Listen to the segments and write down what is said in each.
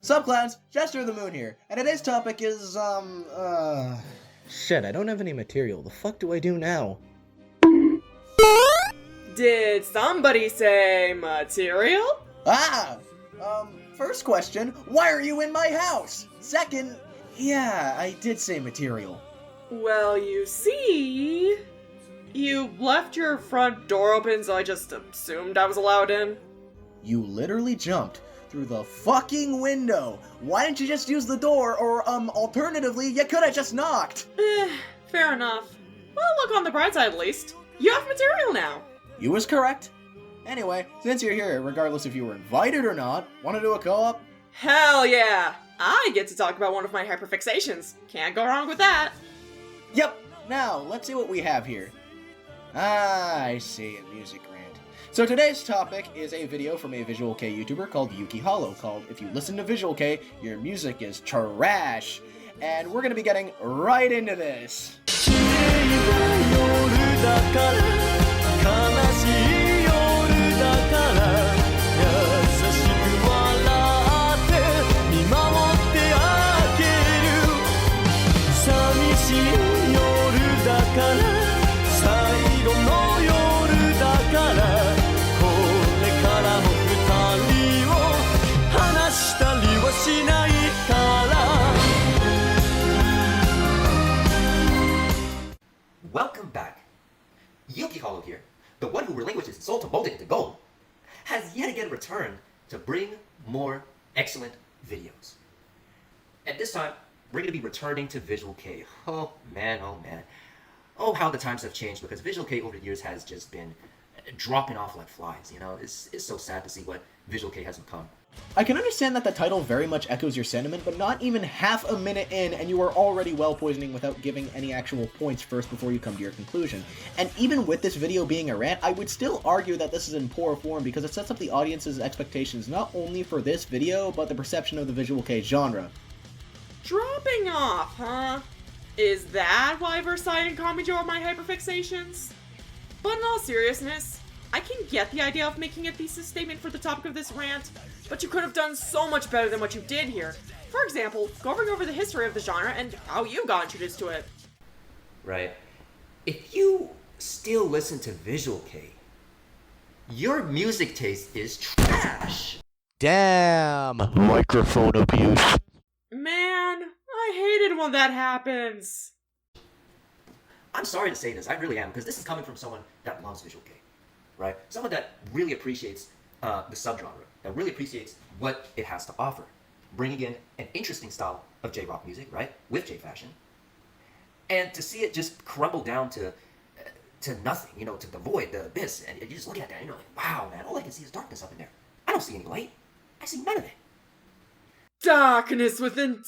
Sup, clowns? Jester of the Moon here, and today's topic is, Shit, I don't have any material. The fuck do I do now? Did somebody say material? First question, why are you in my house? Second, yeah, I did say material. Well, you see... You left your front door open, so I just assumed I was allowed in. You literally jumped through the fucking window. Why didn't you just use the door, or, alternatively, you could've just knocked? Fair enough. Well, look on the bright side at least. You have material now. You was correct. Anyway, since you're here, regardless if you were invited or not, wanna do a co-op? Hell yeah! I get to talk about one of my hyperfixations. Can't go wrong with that. Yep, now, let's see what we have here. I see, a music rant. So today's topic is a video from a Visual-Kei YouTuber called Yuuki called If You Listen to Visual-Kei, Your Music is Trash. And we're gonna be getting right into this. Welcome back. Yuuki here, the one who relinquishes his soul to mold it into gold, has yet again returned to bring more excellent videos. And this time, we're going to be returning to Visual-Kei. Oh man, oh man. Oh, how the times have changed, because Visual-Kei over the years has just been dropping off like flies, you know? It's so sad to see what Visual-Kei has become. I can understand that the title very much echoes your sentiment, but not even half a minute in, and you are already well poisoning without giving any actual points first before you come to your conclusion. And even with this video being a rant, I would still argue that this is in poor form because it sets up the audience's expectations not only for this video, but the perception of the Visual-Kei genre. Dropping off, huh? Is that why we're citing Kamijo or my hyperfixations? But in all seriousness, I can get the idea of making a thesis statement for the topic of this rant, but you could have done so much better than what you did here. For example, going over the history of the genre and how you got introduced to it. Right. If you still listen to Visual-Kei, your music taste is trash. Damn! Microphone abuse. Man, I hate it when that happens. I'm sorry to say this, I really am, because this is coming from someone that loves Visual-Kei, right? Someone that really appreciates the subgenre, that really appreciates what it has to offer, bringing in an interesting style of J-rock music, right, with J-fashion, and to see it just crumble down to nothing, you know, to the void, the abyss, and you're just looking at that, and you're like, wow, man, all I can see is darkness up in there. I don't see any light. I see none of it. Darkness within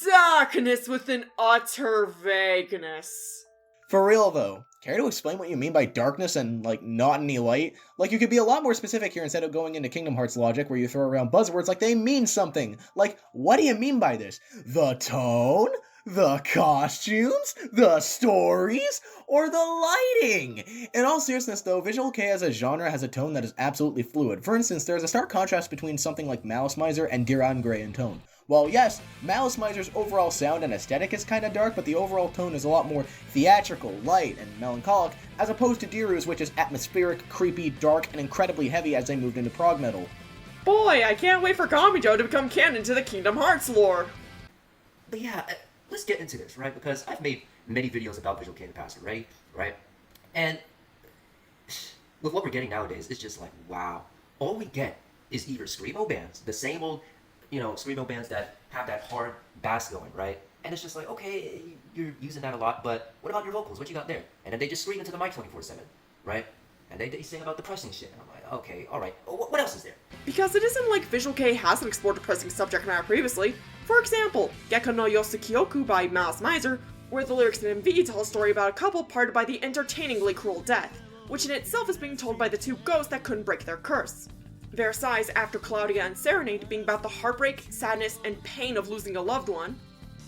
utter vagueness. For real though, care to explain what you mean by darkness and, like, not any light? Like, you could be a lot more specific here instead of going into Kingdom Hearts logic where you throw around buzzwords like they mean something. Like, what do you mean by this? The tone? The costumes? The stories? Or the lighting? In all seriousness though, Visual-Kei as a genre has a tone that is absolutely fluid. For instance, there's a stark contrast between something like Malice Miser and Diran Grey in tone. Well, yes, Malice Miser's overall sound and aesthetic is kinda dark, but the overall tone is a lot more theatrical, light, and melancholic, as opposed to Diru's, which is atmospheric, creepy, dark, and incredibly heavy as they moved into prog metal. Boy, I can't wait for Kamijo to become canon to the Kingdom Hearts lore. But yeah, let's get into this, right? Because I've made many videos about Visual-Kei in the past, right? And with what we're getting nowadays, it's just like, wow. All we get is either screamo bands, the same old, you know, screamo bands that have that hard bass going, right? And it's just like, okay, you're using that a lot, but what about your vocals? What you got there? And then they just scream into the mic 24/7, right? And they sing about depressing shit. And I'm like, okay, all right. What else is there? Because it isn't like Visual-Kei hasn't explored depressing subject matter previously. For example, Gekko no Yosukyoku by Malice Miser, where the lyrics in MV tell a story about a couple parted by the entertainingly cruel death, which in itself is being told by the two ghosts that couldn't break their curse. Versailles After Claudia and Serenade being about the heartbreak, sadness, and pain of losing a loved one.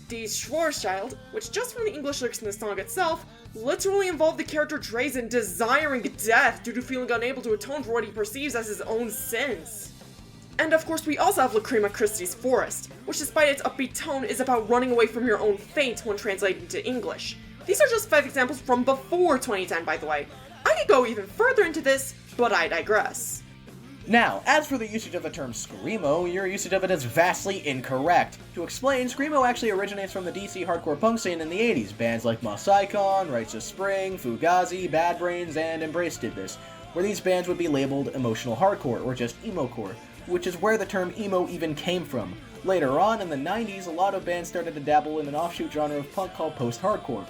Die Schwarzschild, which just from the English lyrics in the song itself, literally involved the character Drazen desiring death due to feeling unable to atone for what he perceives as his own sins. And of course, we also have Lacrima Christie's Forest, which despite its upbeat tone is about running away from your own fate when translated into English. These are just 5 examples from before 2010, by the way. I could go even further into this, but I digress. Now, as for the usage of the term screamo, your usage of it is vastly incorrect. To explain, screamo actually originates from the DC hardcore punk scene in the 80s. Bands like Mosaicon, Rites of Spring, Fugazi, Bad Brains, and Embrace did this, where these bands would be labeled emotional hardcore, or just emo-core, which is where the term emo even came from. Later on, in the 90s, a lot of bands started to dabble in an offshoot genre of punk called post-hardcore,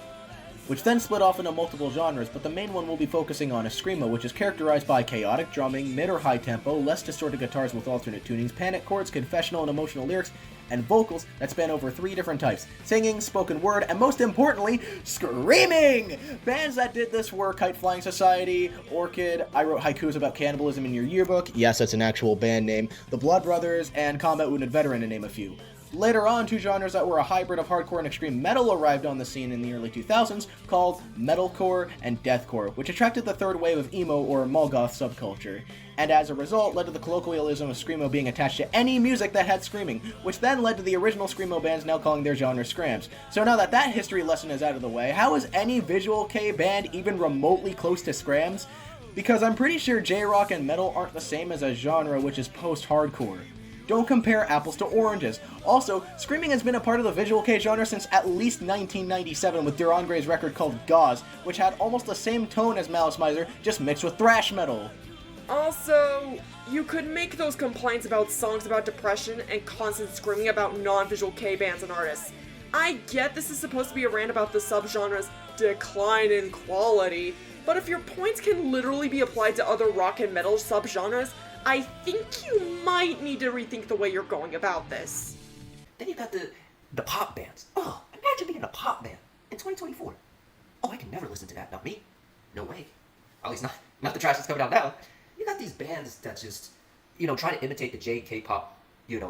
which then split off into multiple genres, but the main one we'll be focusing on is screamo, which is characterized by chaotic drumming, mid or high tempo, less distorted guitars with alternate tunings, panic chords, confessional and emotional lyrics, and vocals that span over 3 different types: singing, spoken word, and most importantly, screaming! Bands that did this were Kite Flying Society, Orchid, I Wrote Haikus About Cannibalism in Your Yearbook, yes, that's an actual band name, the Blood Brothers, and Combat Wounded Veteran, to name a few. Later on, 2 genres that were a hybrid of hardcore and extreme metal arrived on the scene in the early 2000s, called metalcore and deathcore, which attracted the third wave of emo or Molgoth subculture, and as a result led to the colloquialism of screamo being attached to any music that had screaming, which then led to the original screamo bands now calling their genre scrams. So now that that history lesson is out of the way, how is any Visual-Kei band even remotely close to scrams? Because I'm pretty sure J-rock and metal aren't the same as a genre which is post-hardcore. Don't compare apples to oranges. Also, screaming has been a part of the Visual-Kei genre since at least 1997 with Durandre's record called Gauze, which had almost the same tone as Malice Miser, just mixed with thrash metal. Also, you could make those complaints about songs about depression and constant screaming about non-Visual-Kei bands and artists. I get this is supposed to be a rant about the subgenre's decline in quality, but if your points can literally be applied to other rock and metal subgenres, I think you might need to rethink the way you're going about this. Then you got the pop bands. Oh, imagine being in a pop band in 2024. Oh, I can never listen to that. Not me. No way. At least not the trash that's coming out now. You got these bands that just, try to imitate the J-K-pop,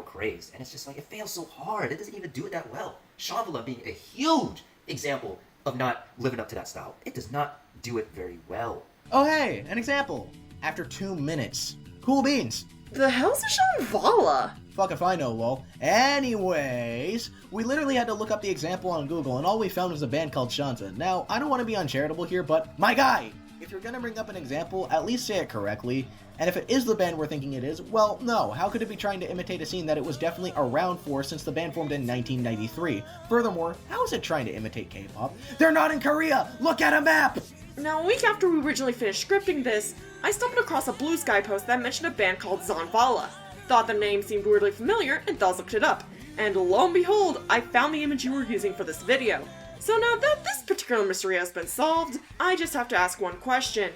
craze. And it's just like, it fails so hard. It doesn't even do it that well. Shambhala being a huge example of not living up to that style. It does not do it very well. Oh hey, an example. After 2 minutes. Cool beans. The hell's a Shambhala? Fuck if I know, lol. Anyways, we literally had to look up the example on Google, and all we found was a band called Shanta. Now, I don't want to be uncharitable here, but my guy! If you're gonna bring up an example, at least say it correctly. And if it is the band we're thinking it is, well, no. How could it be trying to imitate a scene that it was definitely around for since the band formed in 1993? Furthermore, how is it trying to imitate K-pop? They're not in Korea! Look at a map! Now, a week after we originally finished scripting this, I stumbled across a Blue Sky post that mentioned a band called Zanvala. Thought the name seemed weirdly familiar, and thus looked it up. And lo and behold, I found the image you were using for this video. So now that this particular mystery has been solved, I just have to ask one question.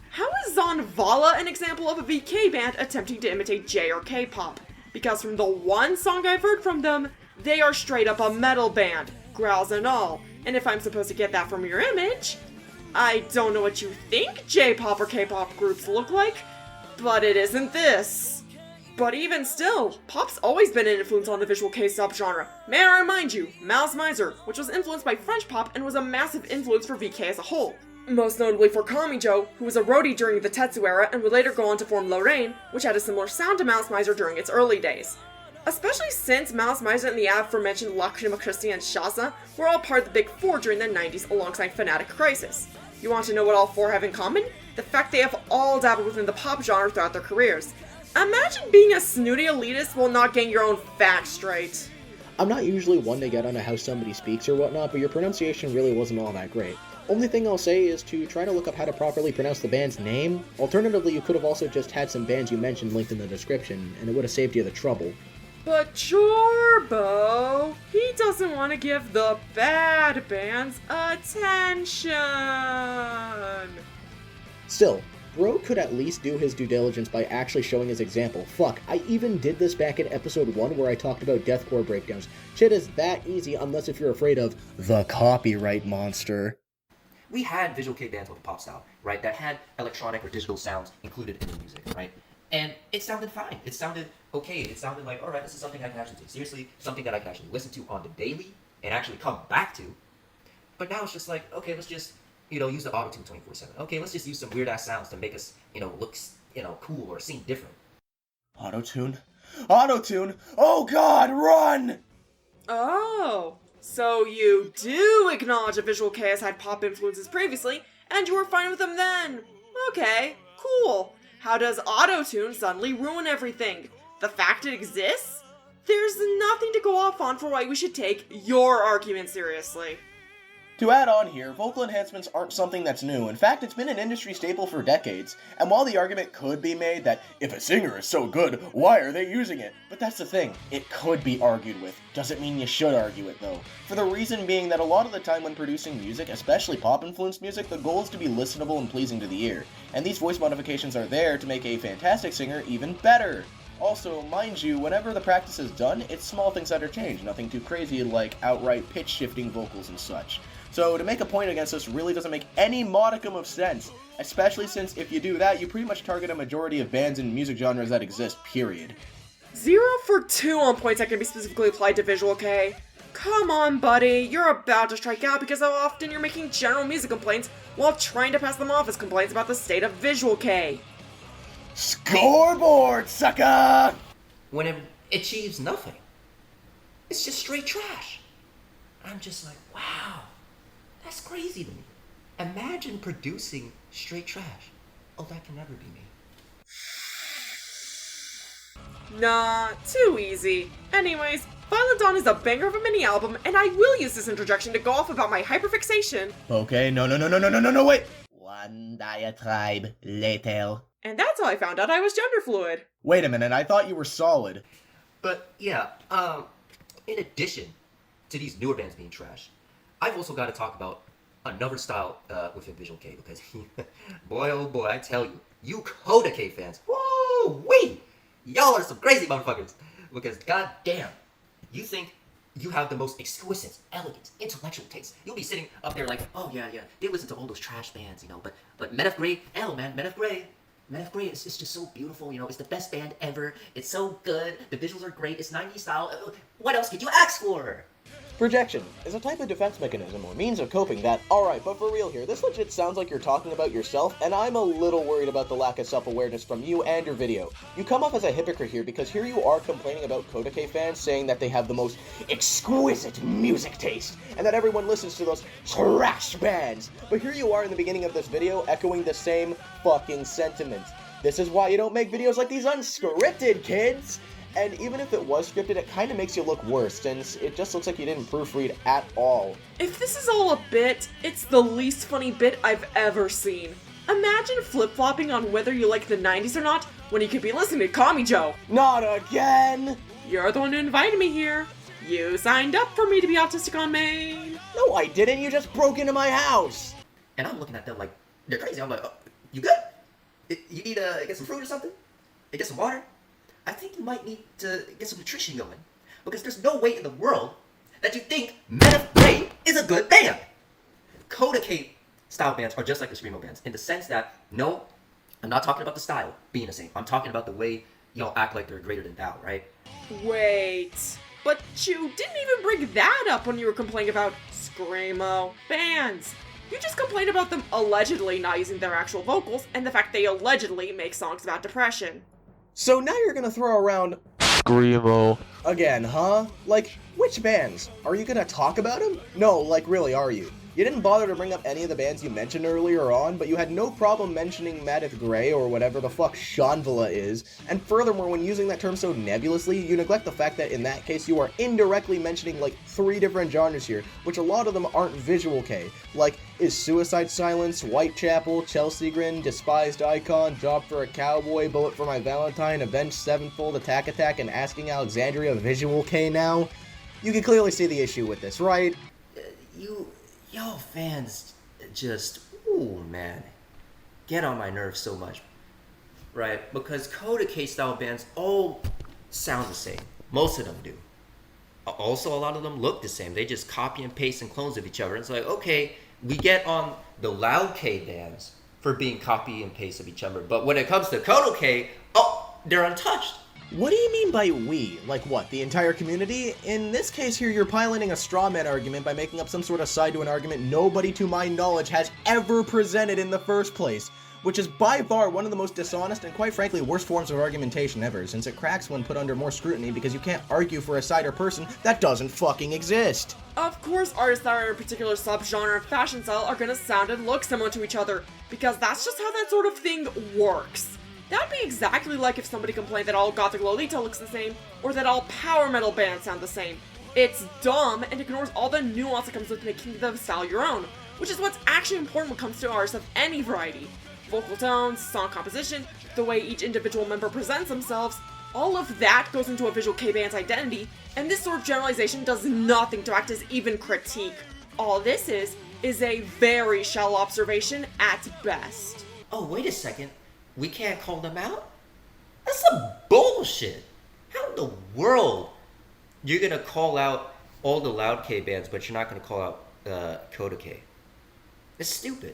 How is Zanvala an example of a VK band attempting to imitate J or K-pop? Because from the one song I've heard from them, they are straight up a metal band, growls and all. And if I'm supposed to get that from your image, I don't know what you think J-pop or K-pop groups look like, but it isn't this. But even still, pop's always been an influence on the Visual-Kei subgenre. May I remind you, Malice Miser, which was influenced by French pop and was a massive influence for VK as a whole. Most notably for Kamijo, who was a roadie during the Tetsu era and would later go on to form Lorraine, which had a similar sound to Malice Miser during its early days. Especially since Malice Miser and the aforementioned Lacrima Christie and Shasa were all part of the Big Four during the 90s alongside Fanatic Crisis. You want to know what all 4 have in common? The fact they have all dabbled within the pop genre throughout their careers. Imagine being a snooty elitist while not getting your own facts straight. I'm not usually one to get on how somebody speaks or whatnot, but your pronunciation really wasn't all that great. Only thing I'll say is to try to look up how to properly pronounce the band's name. Alternatively, you could have also just had some bands you mentioned linked in the description, and it would have saved you the trouble. But Chorbo, he doesn't want to give the bad bands attention. Still, Bro could at least do his due diligence by actually showing his example. Fuck, I even did this back in episode 1 where I talked about deathcore breakdowns. Shit is that easy unless if you're afraid of the copyright monster. We had Visual-Kei bands with a pop style, right, that had electronic or digital sounds included in the music, right? And it sounded fine. It sounded okay. It sounded like, alright, this is something I can actually take seriously, something that I can actually listen to on the daily and actually come back to. But now it's just like, okay, let's just, use the Autotune 24/7. Okay, let's just use some weird-ass sounds to make us, look, cool or seem different. Autotune? Autotune? Oh god, run! Oh, so you do acknowledge that Visual-Kei has had pop influences previously, and you were fine with them then. Okay, cool. How does Autotune suddenly ruin everything? The fact it exists? There's nothing to go off on for why we should take your argument seriously. To add on here, vocal enhancements aren't something that's new. In fact, it's been an industry staple for decades. And while the argument could be made that if a singer is so good, why are they using it? But that's the thing, it could be argued with. Doesn't mean you should argue it though. For the reason being that a lot of the time when producing music, especially pop-influenced music, the goal is to be listenable and pleasing to the ear. And these voice modifications are there to make a fantastic singer even better. Also, mind you, whenever the practice is done, it's small things that are changed, nothing too crazy like outright pitch-shifting vocals and such. So to make a point against this really doesn't make any modicum of sense, especially since if you do that, you pretty much target a majority of bands and music genres that exist, period. 0 for 2 on points that can be specifically applied to Visual-Kei. Come on, buddy, you're about to strike out because how often you're making general music complaints while trying to pass them off as complaints about the state of Visual-Kei. Scoreboard, sucker! When it achieves nothing. It's just straight trash. I'm just like, wow, that's crazy to me. Imagine producing straight trash. Oh, that can never be me. Nah, too easy. Anyways, Violent Dawn is a banger of a mini album, and I will use this interjection to go off about my hyperfixation. Okay, no, wait! One diatribe later. And that's how I found out I was gender fluid. Wait a minute, I thought you were solid. But yeah, in addition to these newer bands being trash, I've also got to talk about another style within Visual-Kei because boy oh boy, I tell you, you Coda-Kei fans, woo-wee! Y'all are some crazy motherfuckers. Because goddamn, you think you have the most exquisite, elegant, intellectual taste. You'll be sitting up there like, oh yeah, they listen to all those trash bands, you know, but Men of Grey, hell man, Men of Grey is just so beautiful, you know, it's the best band ever, it's so good, the visuals are great, it's 90s style, what else could you ask for? Projection is a type of defense mechanism or means of coping that, alright, but for real here, this legit sounds like you're talking about yourself, and I'm a little worried about the lack of self-awareness from you and your video. You come off as a hypocrite here because here you are complaining about Coda-Kei fans saying that they have the most exquisite music taste, and that everyone listens to those trash bands. But here you are in the beginning of this video echoing the same fucking sentiment. This is why you don't make videos like these unscripted, kids! And even if it was scripted, it kind of makes you look worse, since it just looks like you didn't proofread at all. If this is all a bit, it's the least funny bit I've ever seen. Imagine flip-flopping on whether you like the 90s or not, when you could be listening to Kami Joe. Not again! You're the one who invited me here. You signed up for me to be autistic on main. No, I didn't, you just broke into my house! And I'm looking at them like, they're crazy. I'm like, oh, you good? You need to get some fruit or something? Get some water? I think you might need to get some nutrition going. Because there's no way in the world that you think Men of Grey is a good band. Coda-Kei style bands are just like the Screamo bands in the sense that, no, I'm not talking about the style being the same. I'm talking about the way y'all act like they're greater than thou, right? Wait, but you didn't even bring that up when you were complaining about Screamo bands. You just complained about them allegedly not using their actual vocals and the fact they allegedly make songs about depression. So now you're gonna throw around Screamo again, huh? Like, which bands? Are you gonna talk about them? No, like really, are you? You didn't bother to bring up any of the bands you mentioned earlier on, but you had no problem mentioning Meredith Grey or whatever the fuck Shanvala is, and furthermore, when using that term so nebulously, you neglect the fact that in that case you are indirectly mentioning like 3 different genres here, which a lot of them aren't Visual-Kei, like is Suicide Silence, Whitechapel, Chelsea Grin, Despised Icon, Job for a Cowboy, Bullet for My Valentine, Avenged Sevenfold, Attack, and Asking Alexandria Visual-Kei now? You can clearly see the issue with this, right? Y'all fans just, ooh man, get on my nerves so much, right? Because Coda-Kei style bands all sound the same. Most of them do. Also, a lot of them look the same. They just copy and paste and clones of each other. It's like, okay, we get on the Loud-Kei bands for being copy and paste of each other. But when it comes to Coda-Kei, oh, they're untouched. What do you mean by we? Like what, the entire community? In this case here, you're piloting a straw man argument by making up some sort of side to an argument nobody to my knowledge has ever presented in the first place, which is by far one of the most dishonest and quite frankly worst forms of argumentation ever, since it cracks when put under more scrutiny because you can't argue for a side or person that doesn't fucking exist. Of course, artists that are in a particular subgenre of fashion style are gonna sound and look similar to each other, because that's just how that sort of thing works. That'd be exactly like if somebody complained that all Gothic Lolita looks the same, or that all power metal bands sound the same. It's dumb and ignores all the nuance that comes with making the style your own, which is what's actually important when it comes to artists of any variety. Vocal tones, song composition, the way each individual member presents themselves, all of that goes into a Visual-Kei band's identity, and this sort of generalization does nothing to act as even critique. All this is a very shallow observation at best. Oh, wait a second. We can't call them out? That's some bullshit. How in the world you're gonna call out all the loud K bands, but you're not gonna call out Koda-K? It's stupid.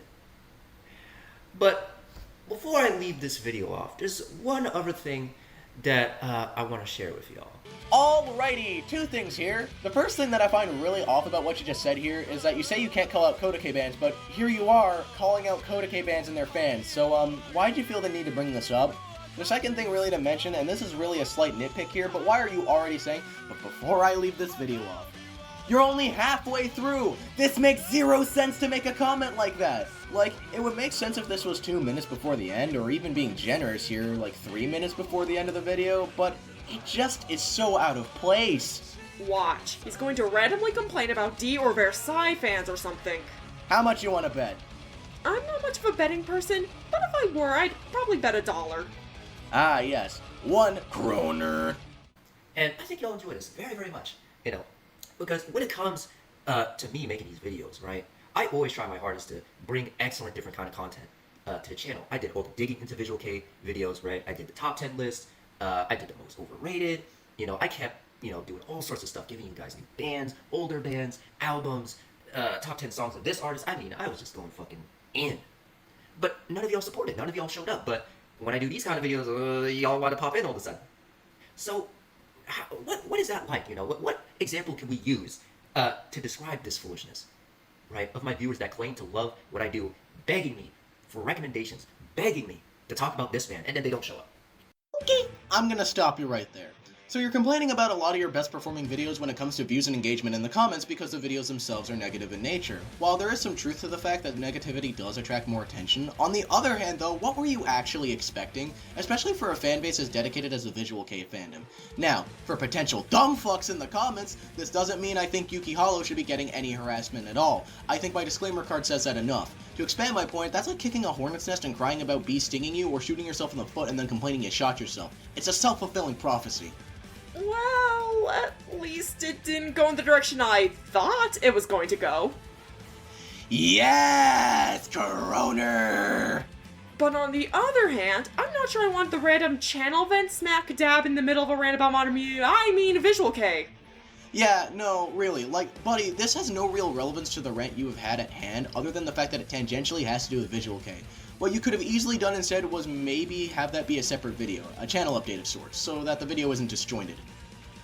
But before I leave this video off, there's one other thing that I want to share with y'all. Alrighty, two things here. The first thing that I find really off about what you just said here is that you say you can't call out Koda-K bands, but here you are calling out Koda-K bands and their fans. So, why'd you feel the need to bring this up? The second thing really to mention, and this is really a slight nitpick here, but why are you already saying, but before I leave this video off, you're only halfway through! This makes zero sense to make a comment like that! Like, it would make sense if this was 2 minutes before the end, or even being generous here, like 3 minutes before the end of the video, but it just is so out of place. Watch, he's going to randomly complain about D or Versailles fans or something. How much you want to bet? I'm not much of a betting person, but if I were, I'd probably bet $1. Ah, yes. 1 kroner. And I think y'all enjoy this very, very much. You know, because when it comes to me making these videos, right, I always try my hardest to bring excellent different kind of content to the channel. I did all the digging into Visual-Kei videos, right? I did the top 10 list. I did the most overrated. You know, I kept, doing all sorts of stuff, giving you guys new bands, older bands, albums, top 10 songs of this artist. I mean, I was just going fucking in. But none of y'all supported. None of y'all showed up. But when I do these kind of videos, y'all want to pop in all of a sudden. So, what is that like? What example can we use to describe this foolishness, right? Of my viewers that claim to love what I do, begging me for recommendations, begging me to talk about this band, and then they don't show up. Okay, I'm gonna stop you right there. So you're complaining about a lot of your best performing videos when it comes to views and engagement in the comments because the videos themselves are negative in nature. While there is some truth to the fact that negativity does attract more attention, on the other hand though, what were you actually expecting? Especially for a fan base as dedicated as the Visual-Kei fandom. Now, for potential dumb fucks in the comments, this doesn't mean I think Yuuki Hollow should be getting any harassment at all. I think my disclaimer card says that enough. To expand my point, that's like kicking a hornet's nest and crying about bees stinging you or shooting yourself in the foot and then complaining you shot yourself. It's a self-fulfilling prophecy. Well, at least it didn't go in the direction I thought it was going to go. Yes, Coroner! But on the other hand, I'm not sure I want the random channel vent smack dab in the middle of a rant about modern media. I mean Visual-Kei. Yeah, no, really, like, buddy, this has no real relevance to the rant you have had at hand, other than the fact that it tangentially has to do with Visual-Kei. What you could have easily done instead was maybe have that be a separate video, a channel update of sorts, so that the video isn't disjointed.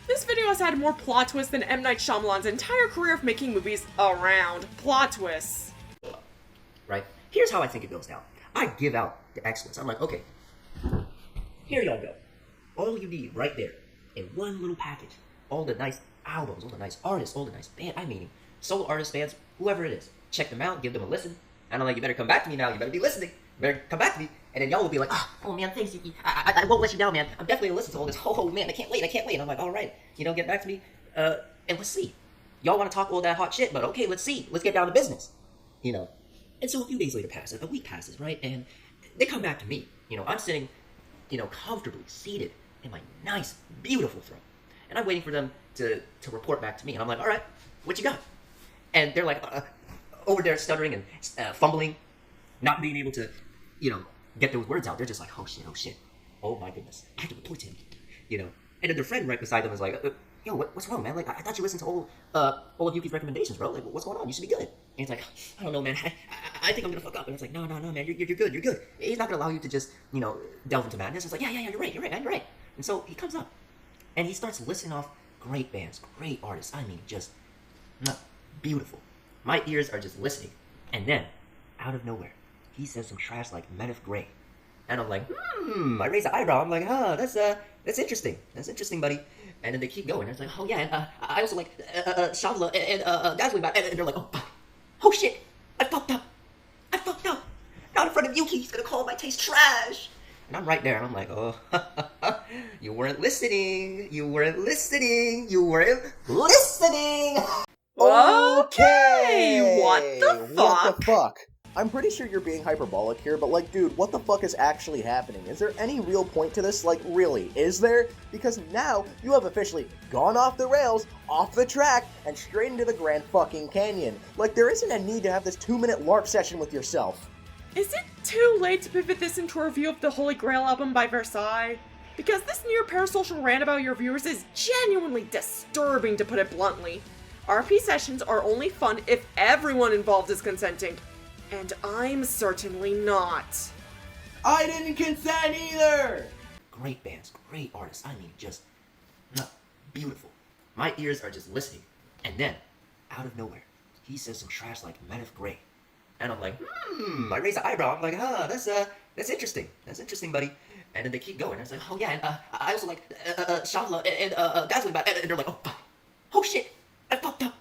This video has had more plot twists than M. Night Shyamalan's entire career of making movies around plot twists. Right? Here's how I think it goes down. I give out the excellence. I'm like, okay, here y'all go. All you need right there in one little package. All the nice albums, all the nice artists, all the nice bands. I mean, solo artists, bands, whoever it is. Check them out, give them a listen. And I'm like, you better come back to me now. You better be listening. You better come back to me. And then y'all will be like, oh man, thanks, Yuuki. I won't let you down, man. I'm definitely gonna listen to all this. Oh man, I can't wait. And I'm like, all right, get back to me. And let's see. Y'all want to talk all that hot shit, but okay, let's see. Let's get down to business. And so a few days later passes, a week passes, right? And they come back to me. I'm sitting, comfortably seated in my nice, beautiful throne. And I'm waiting for them to report back to me. And I'm like, all right, what you got? And they're like, over there stuttering and fumbling, not being able to, get those words out. They're just like, oh shit, oh my goodness, I have to report to him, And then their friend right beside them is like, yo, what's wrong, man? Like, I thought you listened to all of Yuki's recommendations, bro. Like, what's going on? You should be good. And he's like, I don't know, man. I think I'm gonna fuck up. And it's like, no, man, you're good. He's not gonna allow you to just, delve into madness. It's like, yeah, you're right. And so he comes up and he starts listing off great bands, great artists. I mean, just beautiful. My ears are just listening. And then, out of nowhere, he says some trash like Men of Grey. And I'm like, I raise an eyebrow. I'm like, that's interesting. That's interesting, buddy. And then they keep going. It's like, oh yeah, and I also like Shavla and Dazzling Bat. And they're like, oh fuck. Oh shit. I fucked up. Not in front of Yuuki. He's gonna call my taste trash. And I'm right there. And I'm like, oh, you weren't listening. You weren't listening. Okay, what the fuck? What the fuck? I'm pretty sure you're being hyperbolic here, but like, dude, what the fuck is actually happening? Is there any real point to this? Like, really, is there? Because now you have officially gone off the rails, off the track, and straight into the Grand fucking Canyon. Like, there isn't a need to have this 2-minute LARP session with yourself. Is it too late to pivot this into a review of the Holy Grail album by Versailles? Because this near Parasocial rant about your viewers is genuinely disturbing, to put it bluntly. RP sessions are only fun if everyone involved is consenting. And I'm certainly not. I didn't consent either! Great bands, great artists. I mean, just beautiful. My ears are just listening. And then, out of nowhere, he says some trash like Men of Grey. And I'm like, I raise an eyebrow. I'm like, that's interesting. That's interesting, buddy. And then they keep going. It's like, oh yeah, and I also like Shavla and Dazzling Bat. And they're like, oh fuck. Oh shit. I fucked up.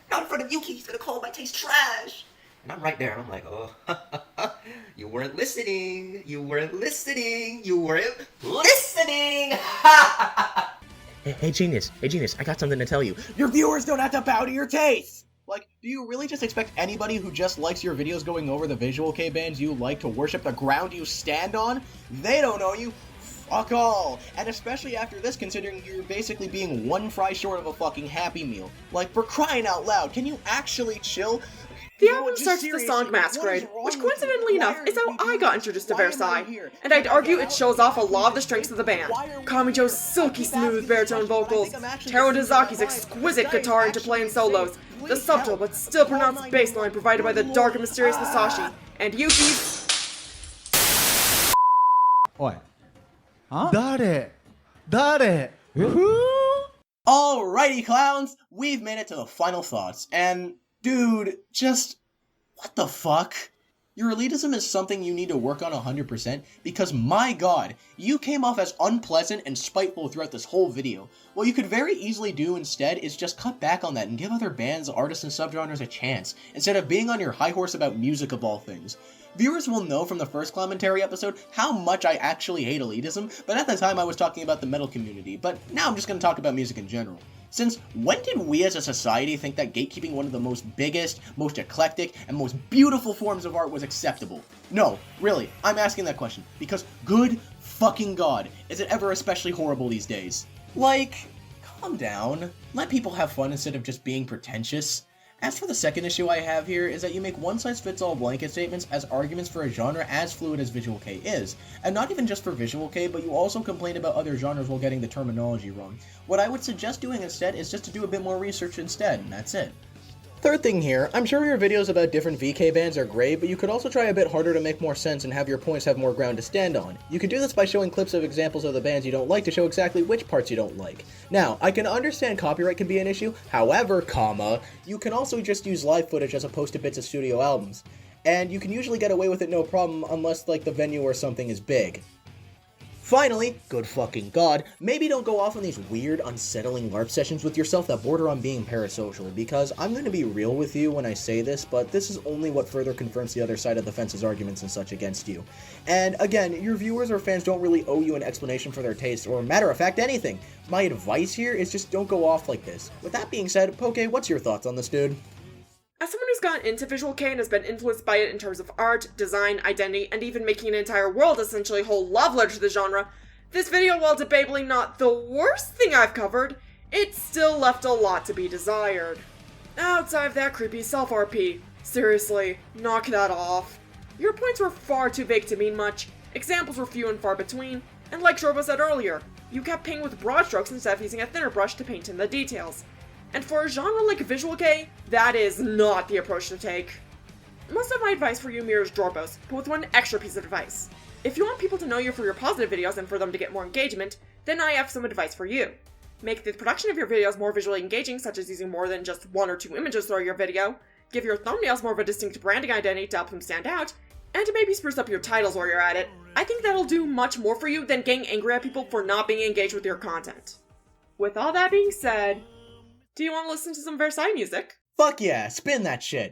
Not in front of Yuuki. He's gonna call my taste trash. And I'm right there. And I'm like, oh, you weren't listening. Hey, Genius, I got something to tell you. Your viewers don't have to bow to your taste! Like, do you really just expect anybody who just likes your videos going over the Visual-Kei bands you like to worship the ground you stand on? They don't know you. Fuck all! And especially after this, considering you're basically being one fry short of a fucking Happy Meal. Like, for crying out loud, can you actually chill? The album starts with the song Masquerade, which coincidentally enough is how I got introduced to Versailles, and I'd argue it shows off a lot of the strengths of the band. Kamijo's silky smooth baritone vocals, Taro Tazaki's exquisite guitar interplay and solos, the subtle but still pronounced bass line provided by the dark and mysterious Masashi, and Yuuki's... Oi. Huh? Dare? Alrighty, clowns! We've made it to the final thoughts, and... dude, just... what the fuck? Your elitism is something you need to work on 100%, because my god, you came off as unpleasant and spiteful throughout this whole video. What you could very easily do instead is just cut back on that and give other bands, artists, and subgenres a chance, instead of being on your high horse about music of all things. Viewers will know from the first Clownmentary episode how much I actually hate elitism, but at the time I was talking about the metal community, but now I'm just going to talk about music in general. Since when did we as a society think that gatekeeping one of the most biggest, most eclectic, and most beautiful forms of art was acceptable? No, really, I'm asking that question, because good fucking god, is it ever especially horrible these days? Like, calm down, let people have fun instead of just being pretentious. As for the second issue I have here, is that you make one-size-fits-all blanket statements as arguments for a genre as fluid as Visual-Kei is. And not even just for Visual-Kei, but you also complain about other genres while getting the terminology wrong. What I would suggest doing instead is just to do a bit more research instead, and that's it. Third thing here, I'm sure your videos about different VK bands are great, but you could also try a bit harder to make more sense and have your points have more ground to stand on. You could do this by showing clips of examples of the bands you don't like to show exactly which parts you don't like. Now, I can understand copyright can be an issue, however, you can also just use live footage as opposed to bits of studio albums. And you can usually get away with it no problem unless, like, the venue or something is big. Finally, good fucking god, maybe don't go off on these weird, unsettling LARP sessions with yourself that border on being parasocial, because I'm going to be real with you when I say this, but this is only what further confirms the other side of the fence's arguments and such against you. And again, your viewers or fans don't really owe you an explanation for their taste, or matter of fact, anything. My advice here is just don't go off like this. With that being said, Poke, what's your thoughts on this dude? As someone who's gotten into Visual-Kei and has been influenced by it in terms of art, design, identity, and even making an entire world essentially whole love letter to the genre, this video, while debatably not the worst thing I've covered, it still left a lot to be desired. Outside of that creepy self-RP, seriously, knock that off. Your points were far too vague to mean much, examples were few and far between, and like Shorba said earlier, you kept painting with broad strokes instead of using a thinner brush to paint in the details. And for a genre like Visual-Kei, that is not the approach to take. Most of my advice for you mirrors Jorbo's, but with one extra piece of advice. If you want people to know you for your positive videos and for them to get more engagement, then I have some advice for you. Make the production of your videos more visually engaging, such as using more than just 1 or 2 images throughout your video, give your thumbnails more of a distinct branding identity to help them stand out, and to maybe spruce up your titles while you're at it. I think that'll do much more for you than getting angry at people for not being engaged with your content. With all that being said, do you want to listen to some Versailles music? Fuck yeah, spin that shit.